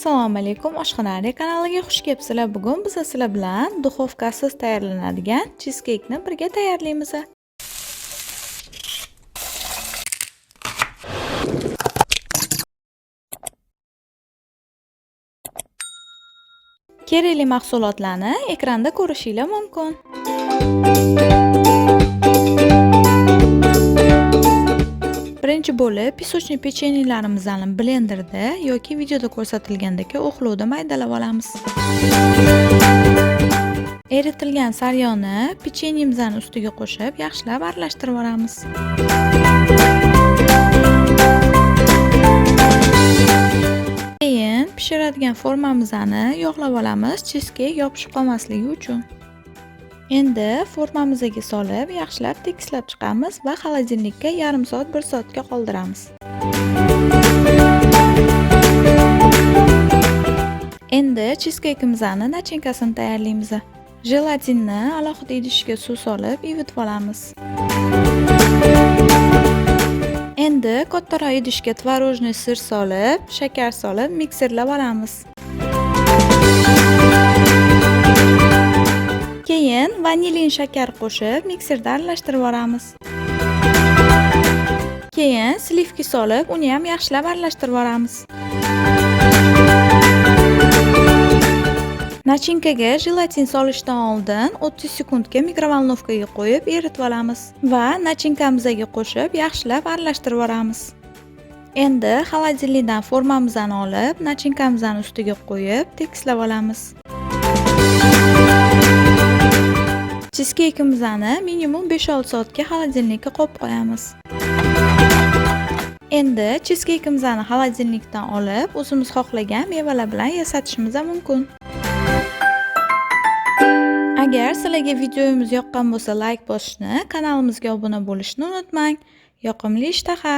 Assalomu alaykum, oshxonali kanaliga xush kelibsizlar. Bugun biz sizlar bilan duxovkasiz tayyorlanadigan cheescake'ni birga tayyorlaymiz. Kerakli mahsulotlarni ekranda ko'rishingiz mumkin. Birinchi bo'lib pisochni pechenyelarimizni blenderda yoki videoda ko'rsatilgandek o'xlovda maydalab olamiz. Eritilgan saryoni pechenyemizning ustiga qo'shib, yaxshilab aralashtirib olamiz. Keyin pishiradigan formamizni yog'lab olamiz, cheescake yopishib qolmasligi uchun. Endi formamizga solib, yaxshilab tekislab chiqamiz va xolodilnikka yarim soat 1 soatga qoldiramiz. Endi cheesecake'imizning nachinkasini tayyorlaymiz. Jelatinni alohida idishga suv solib, yuvib olamiz. Endi kattaroq idishga tvorojniy sir solib, shakar solib, mikserlab olamiz. Keyin vanilin shakar qo'shib mikserda aralashtirib olamiz. Keyin slivki solib, uni ham yaxshilab aralashtirib olamiz. Nachinkaga jelatin solishdan oldin 30 sekundga mikrovolnovkaga qo'yib eritib olamiz va nachinkamizga qo'shib yaxshilab aralashtirib olamiz. Endi xolodilnikdan formamizni olib, nachinkamizning ustiga qo'yib tekislab olamiz. Cheesecake'imizni minimum 5-6 soatga xolodilnikka qo'yib qo'yamiz. Endi cheesecake'imizni xolodilnikdan olib, o'zimiz xohlagan mevalar bilan yasatishimiz mumkin. Agar sizlarga videomiz yoqqan bo'lsa, like bosishni, kanalimizga obuna bo'lishni unutmang. Yoqimli ishtaha!